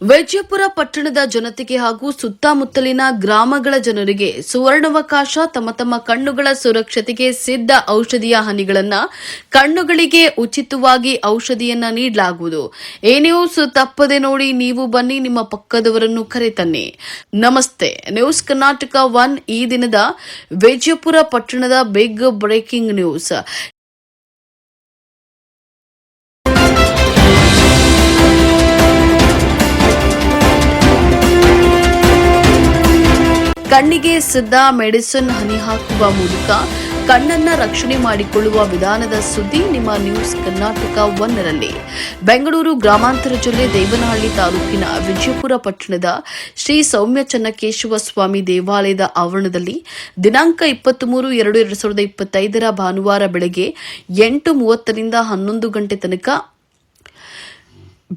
ವಿಜಯಪುರ ಪಟ್ಟಣದ ಜನತೆಗೆ ಹಾಗೂ ಸುತ್ತಮುತ್ತಲಿನ ಗ್ರಾಮಗಳ ಜನರಿಗೆ ಸುವರ್ಣಾವಕಾಶ. ತಮ್ಮ ತಮ್ಮ ಕಣ್ಣುಗಳ ಸುರಕ್ಷತೆಗೆ ಸಿದ್ಧ ಔಷಧಿಯ ಹನಿಗಳನ್ನು ಕಣ್ಣುಗಳಿಗೆ ಉಚಿತವಾಗಿ ಔಷಧಿಯನ್ನ ನೀಡಲಾಗುವುದು. ಈ ನ್ಯೂಸ್ ತಪ್ಪದೆ ನೋಡಿ, ನೀವು ಬನ್ನಿ, ನಿಮ್ಮ ಪಕ್ಕದವರನ್ನು ಕರೆತನ್ನಿ. ನಮಸ್ತೆ, ನ್ಯೂಸ್ ಕರ್ನಾಟಕ 1 ಈ ದಿನದ ವಿಜಯಪುರ ಪಟ್ಟಣದ ಬಿಗ್ ಬ್ರೇಕಿಂಗ್ ನ್ಯೂಸ್. ಕಣ್ಣಿಗೆ ಸಿದ್ಧ ಮೆಡಿಸಿನ್ ಹನಿ ಹಾಕುವ ಮೂಲಕ ಕಣ್ಣನ್ನ ರಕ್ಷಣೆ ಮಾಡಿಕೊಳ್ಳುವ ವಿಧಾನದ ಸುದ್ದಿ ನಿಮ್ಮ ನ್ಯೂಸ್ ಕರ್ನಾಟಕ 1ರಲ್ಲಿ. ಬೆಂಗಳೂರು ಗ್ರಾಮಾಂತರ ಜಿಲ್ಲೆ ದೇವನಹಳ್ಳಿ ತಾಲೂಕಿನ ವಿಜಯಪುರ ಪಟ್ಟಣದ ಶ್ರೀ ಸೌಮ್ಯ ಚನ್ನಕೇಶವ ಸ್ವಾಮಿ ದೇವಾಲಯದ ಆವರಣದಲ್ಲಿ ದಿನಾಂಕ 23/2/2025 ಭಾನುವಾರ ಬೆಳಗ್ಗೆ 8:30 ರಿಂದ 11 ಗಂಟೆ ತನಕ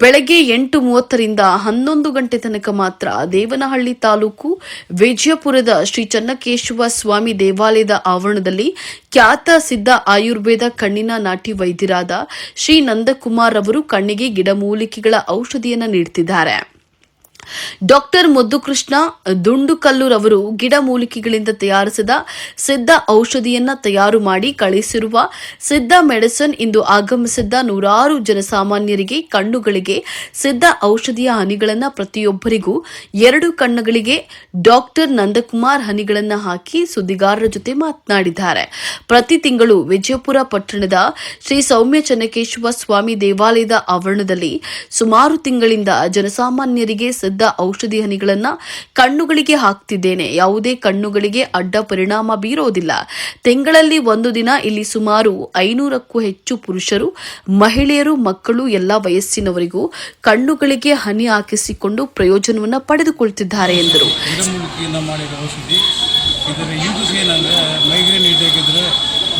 ಬೆಳಗ್ಗೆ 8:30 11 ಗಂಟೆ ತನಕ ಮಾತ್ರ ದೇವನಹಳ್ಳಿ ತಾಲೂಕು ವಿಜಯಪುರದ ಶ್ರೀ ಚನ್ನಕೇಶವ ಸ್ವಾಮಿ ದೇವಾಲಯದ ಆವರಣದಲ್ಲಿ ಖ್ಯಾತ ಸಿದ್ಧ ಆಯುರ್ವೇದ ಕಣ್ಣಿನ ನಾಟಿ ವೈದ್ಯರಾದ ಶ್ರೀ ನಂದಕುಮಾರ್ ಅವರು ಕಣ್ಣಿಗೆ ಗಿಡಮೂಲಿಕೆಗಳ ಔಷಧಿಯನ್ನು ನೀಡುತ್ತಿದ್ದಾರೆ. ಡಾಕ್ಟರ್ ಮುದ್ದುಕೃಷ್ಣ ದುಂಡುಕಲ್ಲೂರವರು ಗಿಡಮೂಲಿಕೆಗಳಿಂದ ತಯಾರಿಸಿದ ಸಿದ್ಧ ಔಷಧಿಯನ್ನ ತಯಾರು ಮಾಡಿ ಕಳಿಸಿರುವ ಸಿದ್ಧ ಮೆಡಿಸಿನ್ ಇಂದು ಆಗಮಿಸಿದ್ದ ನೂರಾರು ಜನಸಾಮಾನ್ಯರಿಗೆ ಕಣ್ಣುಗಳಿಗೆ ಸಿದ್ಧ ಔಷಧಿಯ ಹನಿಗಳನ್ನು ಪ್ರತಿಯೊಬ್ಬರಿಗೂ 2 ಕಣ್ಣುಗಳಿಗೆ ಡಾಕ್ಟರ್ ನಂದಕುಮಾರ್ ಹನಿಗಳನ್ನು ಹಾಕಿ ಸುದ್ದಿಗಾರರ ಜೊತೆ ಮಾತನಾಡಿದ್ದಾರೆ. ಪ್ರತಿ ತಿಂಗಳು ವಿಜಯಪುರ ಪಟ್ಟಣದ ಶ್ರೀ ಸೌಮ್ಯ ಚನ್ನಕೇಶವ ಸ್ವಾಮಿ ದೇವಾಲಯದ ಆವರಣದಲ್ಲಿ ಸುಮಾರು ತಿಂಗಳಿಂದ ಜನಸಾಮಾನ್ಯರಿಗೆ ಸಿದ್ಧ ಔಷಧಿ ಹನಿಗಳನ್ನ ಕಣ್ಣುಗಳಿಗೆ ಹಾಕ್ತಿದ್ದೇನೆ. ಯಾವುದೇ ಕಣ್ಣುಗಳಿಗೆ ಅಡ್ಡ ಪರಿಣಾಮ ಬೀರೋದಿಲ್ಲ. ತಿಂಗಳಲ್ಲಿ 1 ದಿನ ಇಲ್ಲಿ ಸುಮಾರು 500ಕ್ಕೂ ಹೆಚ್ಚು ಪುರುಷರು, ಮಹಿಳೆಯರು, ಮಕ್ಕಳು, ಎಲ್ಲ ವಯಸ್ಸಿನವರಿಗೂ ಕಣ್ಣುಗಳಿಗೆ ಹನಿ ಹಾಕಿಸಿಕೊಂಡು ಪ್ರಯೋಜನವನ್ನು ಪಡೆದುಕೊಳ್ಳುತ್ತಿದ್ದಾರೆ ಎಂದರು.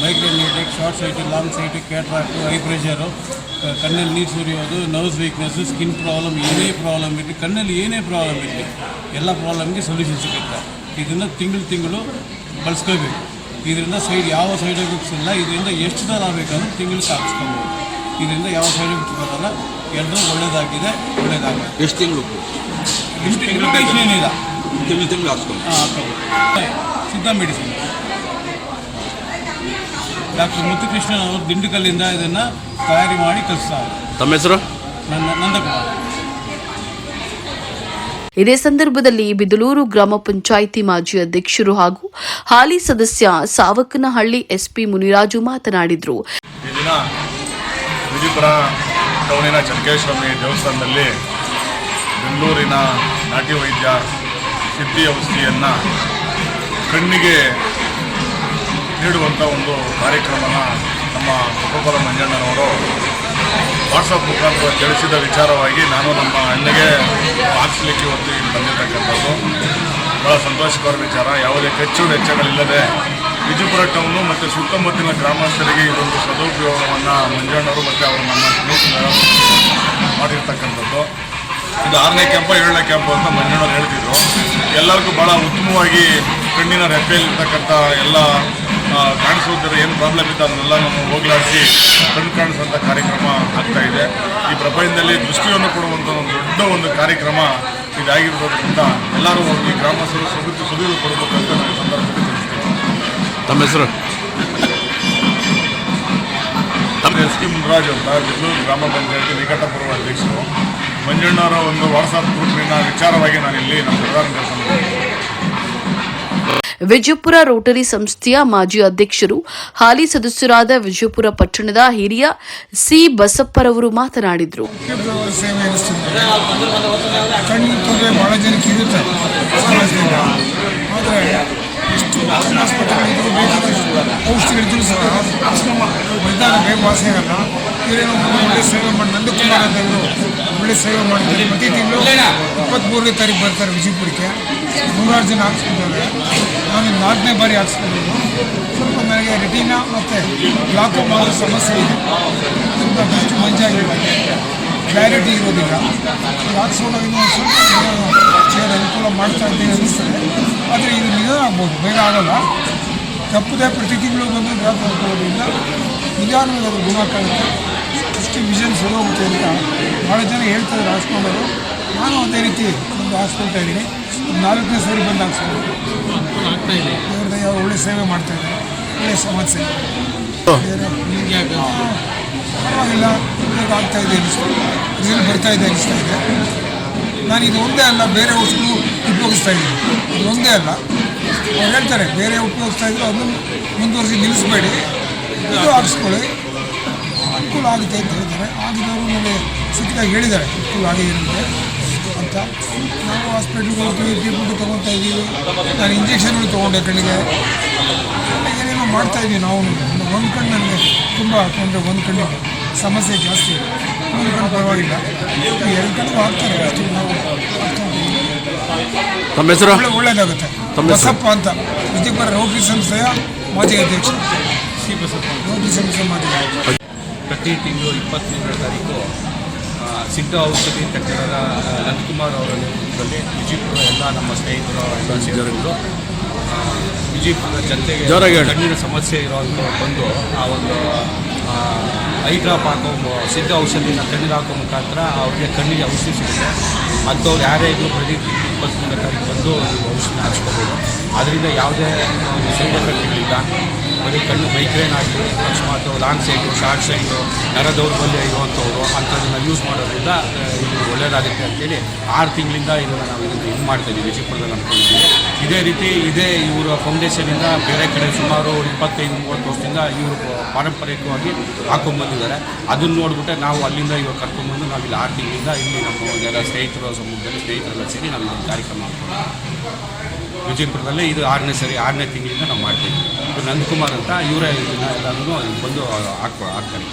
Migraine headache, short sight, long sight, cataract, eye pressure, ಕಣ್ಣಲ್ಲಿ ನೀರು ಸುರಿಯೋದು, ನರ್ವ್ಸ್ ವೀಕ್ನೆಸ್ಸು, ಸ್ಕಿನ್ ಪ್ರಾಬ್ಲಮ್, ಏನೇ ಪ್ರಾಬ್ಲಮ್ ಇರಲಿ, ಕಣ್ಣಲ್ಲಿ ಏನೇ ಪ್ರಾಬ್ಲಮ್ ಇರಲಿ ಎಲ್ಲ ಪ್ರಾಬ್ಲಮ್ಗೆ ಸೊಲ್ಯೂಷನ್ ಸಿಗುತ್ತೆ. ಇದನ್ನು ತಿಂಗಳು ಬಳಸ್ಕೋಬೇಕು. ಇದರಿಂದ ಯಾವ ಸೈಡ್ ಎಫೆಕ್ಟ್ಸ್ ಇಲ್ಲ. ಇದರಿಂದ ಎಷ್ಟು ಥರ ಆಗಬೇಕಂದ್ರೆ ತಿಂಗಳಿಗೆ ಹಾಕ್ಸ್ಕೊಬೋದು. ಇದರಿಂದ ಯಾವ ಸೈಡ್ ಎಫೆಕ್ಟ್ಸ್ ಬರೋಲ್ಲ. ಎಲ್ಲರೂ ಒಳ್ಳೇದಾಗಿದೆ. ಎಷ್ಟು ತಿಂಗಳು ಏನಿಲ್ಲ, ತಿಂಗಳು ಹಾಕ್ಸ್ಕೊಂಡು ಸಿದ್ಧ ಮೆಡಿಸಿನ್. ಡಾಕ್ಟರ್ ಮುದ್ದುಕೃಷ್ಣ ಅವರು ದಿಂಡುಕಲ್ಲಿಂದ ಇದನ್ನು ತಯಾರಿ ಮಾಡಿ ಕಳಿಸ್ತಾರೆ. ತಮ್ಮ ಹೆಸರು? ನಂದಕುಮಾರ್. ಇದೇ ಸಂದರ್ಭದಲ್ಲಿ ಬಿದಲೂರು ಗ್ರಾಮ ಪಂಚಾಯಿತಿ ಮಾಜಿ ಅಧ್ಯಕ್ಷರು ಹಾಗೂ ಹಾಲಿ ಸದಸ್ಯ ಸಾವಕನಹಳ್ಳಿ ಎಸ್ಪಿ ಮುನಿರಾಜು ಮಾತನಾಡಿದರು. ಈ ದಿನ ವಿಜಯಪುರ ಟೌನಿನ ಚನ್ನಕೇಶ್ವರ ದೇವಸ್ಥಾನದಲ್ಲಿ ಬೆಂಗಳೂರಿನ ನಾಟಿ ವೈದ್ಯ ಸಿದ್ಧಿ ಔಷಧಿಯನ್ನು ಕಣ್ಣಿಗೆ ನೀಡುವಂಥ ಒಂದು ಕಾರ್ಯಕ್ರಮನ ನಮ್ಮ ಕೊಪ್ಪಲ ಮಂಜಣ್ಣನವರು ವಾಟ್ಸಪ್ ಮುಖಾಂತರ ತಿಳಿಸಿದ ವಿಚಾರವಾಗಿ ನಾನು ನಮ್ಮ ಅಣ್ಣಗೆ ಹಾಕ್ಸ್ಲಿಕ್ಕೆ ಇವತ್ತು ಇಲ್ಲಿ ಬಂದಿರತಕ್ಕಂಥದ್ದು ಭಾಳ ಸಂತೋಷಕರ ವಿಚಾರ. ಯಾವುದೇ ಖರ್ಚು ವೆಚ್ಚಗಳಿಲ್ಲದೆ ವಿಜಯಪುರ ಟೌನು ಮತ್ತು ಸುತ್ತಮುತ್ತಲಿನ ಗ್ರಾಮಸ್ಥರಿಗೆ ಇದೊಂದು ಸದುಪಯೋಗವನ್ನು ಮಂಜಣ್ಣವರು ಮತ್ತು ಅವರು ನಮ್ಮ ಸ್ನೇಹಿತರು ಮಾಡಿರ್ತಕ್ಕಂಥದ್ದು. ಇದು 6ನೇ ಕ್ಯಾಂಪು 7ನೇ ಕ್ಯಾಂಪು ಅಂತ ಮಂಜಣ್ಣವ್ರು ಹೇಳ್ತಿದ್ರು. ಎಲ್ಲರಿಗೂ ಭಾಳ ಉತ್ತಮವಾಗಿ ಕಣ್ಣಿನ ರೆಪ್ಪೆಯಲ್ಲಿರ್ತಕ್ಕಂಥ ಎಲ್ಲ ಕಾಣಿಸೋದ್ರ ಏನು ಪ್ರಾಬ್ಲಮ್ ಇತ್ತು ಅದನ್ನೆಲ್ಲ ನಾವು ಹೋಗಲಾಡಿಸಿ ಕಣ್ಣು ಕಾಣಿಸೋಂಥ ಕಾರ್ಯಕ್ರಮ ಆಗ್ತಾಯಿದೆ. ಈ ಪ್ರಪಂಚದಲ್ಲಿ ದೃಷ್ಟಿಯನ್ನು ಕೊಡುವಂಥ ಒಂದು ಕಾರ್ಯಕ್ರಮ ಇದಾಗಿರೋದ್ರಿಂದ ಎಲ್ಲರೂ ಈ ಗ್ರಾಮಸ್ಥರು ಸುದೀರು ಕೊಡಬೇಕಂತ ನಾನು ಸಂದರ್ಭದಲ್ಲಿ ತಿಳಿಸ್ತೀನಿ. ತಮ್ಮ ಹೆಸರು? ಎಸ್ ಮುನಿರಾಜು ಅಂತ ಬೆಂಗಳೂರು ಗ್ರಾಮ ಪಂಚಾಯತಿ ನಿಕಟಪೂರ್ವ ಅಧ್ಯಕ್ಷರು. ಮಂಜಣ್ಣವರ ಒಂದು ವಾಟ್ಸಪ್ ಗ್ರೂಪಿನ ವಿಚಾರವಾಗಿ ನಾನಿಲ್ಲಿ ನಮ್ಮ ಪ್ರಧಾನ ಕೆಲಸ ವಿಜಯಪುರ ರೋಟರಿ ಸಂಸ್ಥೆಯ ಮಾಜಿ ಅಧ್ಯಕ್ಷರು ಹಾಲಿ ಸದಸ್ಯರಾದ ವಿಜಯಪುರ ಪಟ್ಟಣದ ಹಿರಿಯ ಸಿ ಬಸಪ್ಪರವರು ಮಾತನಾಡಿದರು. ಕಣ್ಣು ತೊಂದರೆ ಭಾಳ ಜನಕ್ಕೆ ಇರುತ್ತೆ ಸಮಾಜದಿಂದ. ಆದರೆ ಎಷ್ಟು ಆಸ್ಪತ್ರೆಗಳಿದ್ರು ಬೇಕಾದಷ್ಟು ಔಷಧಿಗಳಿದ್ರು ಸಹ ವೈದ್ಯರ ಬೇಗ ವಾಸಿ ಆಗಲ್ಲ. ಇವರೇನೋ ಒಳ್ಳೆ ಸೇವೆ ಮಾಡಿ ನಂದಕುಮಾರ್ ಅಂತಂದರು ಒಳ್ಳೆ ಸೇವೆ ಮಾಡಿದ್ದಾರೆ. ಪ್ರತಿ ತಿಂಗಳು 23ನೇ ತಾರೀಕು ಬರ್ತಾರೆ ವಿಜಯಪುರಕ್ಕೆ. 100 ಜನ ಹಾಕ್ಸ್ಕೊಂಡಿದ್ದಾರೆ. ನಾನು 4ನೇ ಬಾರಿ ಹಾಕ್ಸ್ಕೊಂಡಿದ್ದು. ಸ್ವಲ್ಪ ನನಗೆ ರೆಟಿನಾ ಮತ್ತು ಗ್ಲಾಕೋಮಾ ಆಗೋ ಸಮಸ್ಯೆ ಇದೆ. ತುಂಬ ದೃಷ್ಟಿ ಮಂಜಾಗಿದೆ, ಕ್ಲಾರಿಟಿ ಇರೋದಿಲ್ಲ. ಹಾಕ್ಸ್ಕೊಂಡಾಗ ಇನ್ನೂ ಸ್ವಲ್ಪ ಅನುಕೂಲ ಮಾಡ್ತಾ ಇದ್ದೇನೆ ಅನ್ನಿಸ್ತದೆ. ಆದರೆ ಇದು ನಿಧಾನ ಆಗ್ಬೋದು, ಬೇಗ ಆಗೋಲ್ಲ. ತಪ್ಪದೆ ಪ್ರತಿ ತಿಂಗಳು ಬಂದು ಡ್ರಾಪ್ ಮಾಡ್ಕೊಳ್ಳೋದ್ರಿಂದ ನಿಧಾನವಾಗಿ ಅದು ಗುಣ ಕಾಣುತ್ತೆ. ಇಷ್ಟು ವಿಷನ್ ಸರೋಗುತ್ತೆ ಅಂತ ಭಾಳ ಜನ ಹೇಳ್ತಾರೆ ಹಾಕ್ಸ್ಕೊಂಡವರು. ನಾನು ಅದೇ ರೀತಿ ಒಂದು ಹಾಸ್ಪಿಟ್ಲ್ ಇದ್ದೀನಿ, 4ನೇ ಸರಿ ಬಂದು ಹಾಕ್ಸ್ಕೊಂಡು ದೇವ್ರದ್ದು ಒಳ್ಳೆ ಸೇವೆ ಮಾಡ್ತಾಯಿದ್ದಾರೆ, ಒಳ್ಳೆ ಸಮಸ್ಯೆ ಪರವಾಗಿಲ್ಲ, ಈಗ ಆಗ್ತಾಯಿದೆ ಅನಿಸ್ತು, ರಿಸಲ್ಟ್ ಬರ್ತಾಯಿದೆ ಅನಿಸ್ತಾ ಇದೆ. ನಾನು ಇದು ಒಂದೇ ಅಲ್ಲ, ಬೇರೆ ಔಷಧಿಗಳು ಉಪಯೋಗಿಸ್ತಾ ಇದ್ದೀನಿ, ಇದು ಒಂದೇ ಅಲ್ಲ. ಅವ್ರು ಹೇಳ್ತಾರೆ ಬೇರೆ ಉಪಯೋಗಿಸ್ತಾ ಇದ್ರು ಅದನ್ನು ಮುಂದುವರಿಸಿ ನಿಲ್ಲಿಸಬೇಡಿ, ಇದು ಹಾಕ್ಸ್ಕೊಳ್ಳಿ, ಅನುಕೂಲ ಆಗುತ್ತೆ ಅಂತ ಹೇಳ್ತಾರೆ. ಆಗಿದವರು ನನಗೆ ಸಿಕ್ಕಿದಾಗ ಹೇಳಿದ್ದಾರೆ ಅನುಕೂಲ ಆಗಿದೆ ನಮಗೆ ಅಂತ. ನಾವು ಹಾಸ್ಪಿಟ್ಲಿಗೆ ಹೋಗ್ತೀವಿ, ಟ್ರೀಟ್ಮೆಂಟ್ ತೊಗೊತಾ ಇದ್ದೀವಿ. ನಾನು ಇಂಜೆಕ್ಷನ್ಗಳು ತೊಗೊಂಡೆ ಕಣ್ಣಿಗೆ, ಏನೇನೋ ಮಾಡ್ತಾಯಿದ್ದೀವಿ ನಾವು. ಒಂದು ಕಣ್ಣು ನನಗೆ ತುಂಬ ತೊಂದರೆ, ಒಂದು ಕಣ್ಣಿಗೆ ಸಮಸ್ಯೆ ಜಾಸ್ತಿ, ಒಂದು ಕಣ್ಣು ಪರವಾಗಿಲ್ಲ, 2 ಕಣ್ಣಿಗೂ ಆಗ್ತಾರೆ ಅಷ್ಟು. ನಾವು ತಮ್ಮ ಹೆಸರು? ಒಳ್ಳೆಯದಾಗುತ್ತೆ. ಬಸಪ್ಪ ಅಂತ, ವಿಜಯಪುರ ರೋಟರಿ ಸಂಸ್ಥೆಯ ಮಾಜಿ ಅಧ್ಯಕ್ಷ. ರೋಟರಿ ಸಂಸ್ಥೆ ಮಾಜಿ ಅಧ್ಯಕ್ಷ. ಪ್ರತಿ ತಿಂಗಳು 23ನೇ ತಾರೀಕು ಸಿದ್ಧ ಔಷಧಿ ತಜ್ಞರಾದ ನಂದಕುಮಾರ್ ಅವರ ನೇತೃತ್ವದಲ್ಲಿ ವಿಜಯಪುರದ ಎಲ್ಲ ನಮ್ಮ ಸ್ನೇಹಿತರು ಎಲ್ಲ ಸೇರಿಕೊಂಡು ವಿಜಯಪುರದ ಜನತೆಗೆ ಕಣ್ಣಿನ ಸಮಸ್ಯೆ ಇರೋಂಥವ್ರು ಬಂದು ಆ ಒಂದು ಐ ಡ್ರಾಪ್ ಹಾಕೋ ಸಿದ್ಧ ಔಷಧಿನ ಕಣ್ಣಿಗೆ ಹಾಕೋ ಮುಖಾಂತರ ಅವ್ರಿಗೆ ಕಣ್ಣಿಗೆ ಔಷಧಿ ಸಿಗುತ್ತೆ. ಅಂಥವ್ರು ಯಾರೇ ಇದ್ದರೂ ಪ್ರತಿ ತಿಂಗಳು 23ನೇ ತಾರೀಕು ಬಂದು ಔಷಧಿ ಹಾಕ್ಸ್ಕೋಬೋದು. ಅದರಿಂದ ಯಾವುದೇ ಸೈಡ್ ಎಫೆಕ್ಟ್ಗಳಿಲ್ಲ. ಬರೀ ಕಣ್ಣು ಮೈಗ್ರೇನ್ ಆಗಲಿ, ಅಕಸ್ಮಾತ್ ಲಾಂಗ್ ಸೈಟು, ಶಾರ್ಟ್ ಸೈಟು, ನರ ದೌರ್ಬಲ್ಯ ಇರುವಂಥವ್ರು ಅಂಥದ್ದನ್ನು ಯೂಸ್ ಮಾಡೋದ್ರಿಂದ ಇದು ಒಳ್ಳೆಯದಾಗುತ್ತೆ ಅಂತೇಳಿ 6 ತಿಂಗಳಿಂದ ಇದನ್ನು ನಾವು ಇದು ಮಾಡ್ತಾಯಿದ್ದೀವಿ, ವಿಜಯಪುರದಲ್ಲಿ ಅಂದ್ಕೊಂಡಿದ್ದೀವಿ. ಇದೇ ರೀತಿ ಇವರ ಫೌಂಡೇಶನಿಂದ ಬೇರೆ ಕಡೆ ಸುಮಾರು 25-30 ವರ್ಷದಿಂದ ಇವರು ಪಾರಂಪರಿಕವಾಗಿ ಹಾಕೊಂಡ್ಬಂದಿದ್ದಾರೆ. ಅದನ್ನು ನೋಡಿಬಿಟ್ಟೆ ನಾವು ಅಲ್ಲಿಂದ ಇವಾಗ ಕರ್ಕೊಂಡ್ಬಂದು ನಾವು ಇಲ್ಲಿ 6 ತಿಂಗಳಿಂದ ಇಲ್ಲಿ ನಮ್ಮ ಒಂದೆಲ್ಲ ಸ್ನೇಹಿತರೆಲ್ಲ ಸೇರಿ ನಾವು ಒಂದು ಕಾರ್ಯಕ್ರಮ ಮಾಡ್ತೀವಿ ವಿಜಯಪುರದಲ್ಲೇ. ಇದು 6ನೇ ತಿಂಗಳಿಂದ ನಾವು ಮಾಡ್ತೀವಿ. ಇದು ನಂದಕುಮಾರ್ ಅಂತ, ಇವರೇ ಇದನ್ನು ಎಲ್ಲರೂ ಬಂದು ಹಾಕ್ತಾರೆ.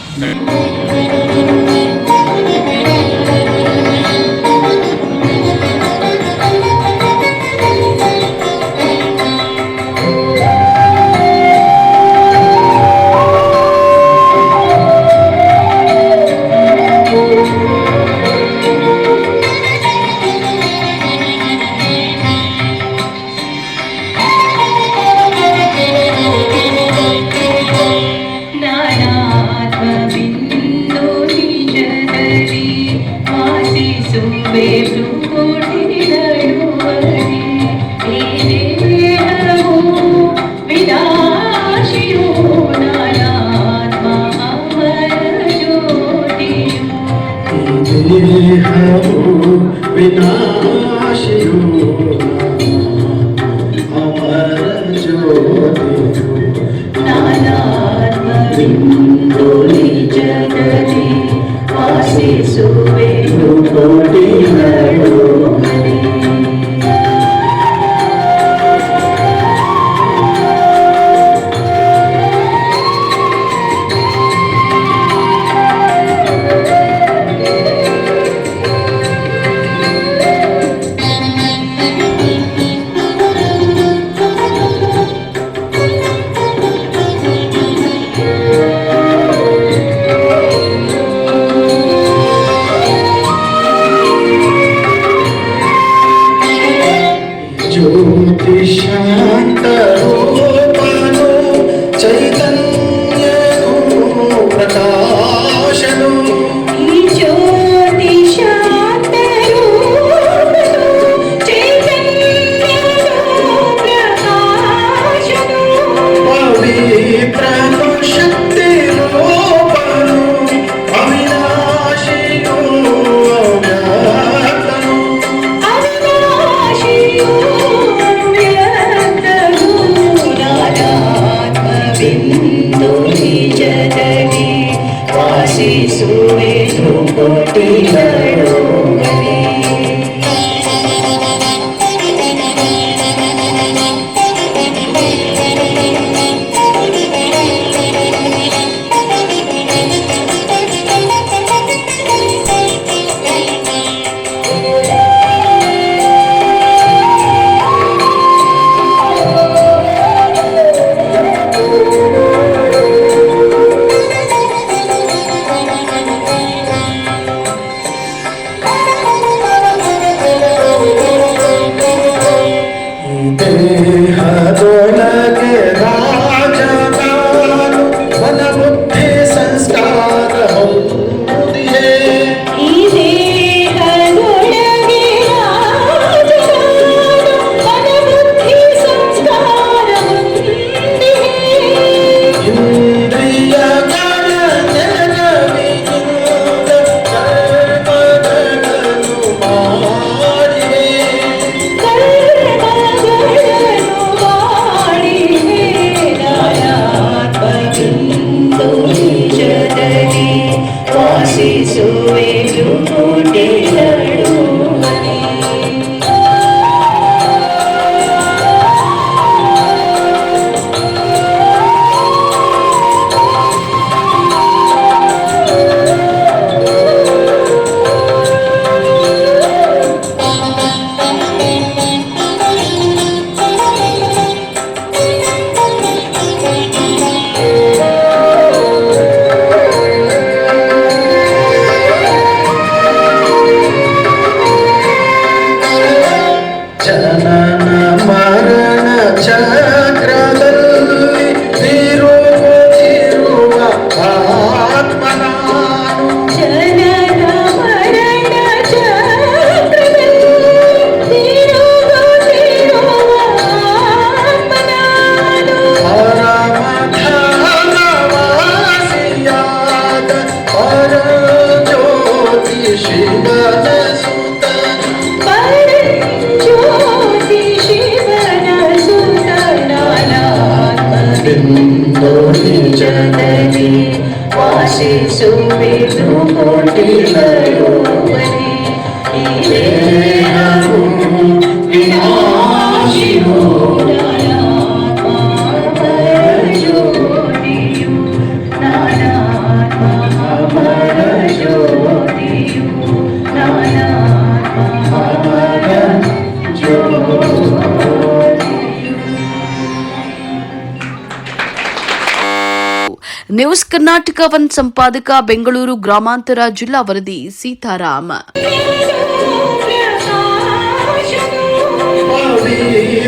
ನ್ಯೂಸ್ ಕರ್ನಾಟಕ ಒನ್ ಸಂಪಾದಕ ಬೆಂಗಳೂರು ಗ್ರಾಮಾಂತರ ಜಿಲ್ಲಾ ವರದಿ ಸೀತಾರಾಮ.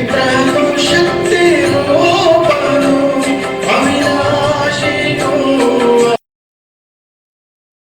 ಪವಿತ್ರ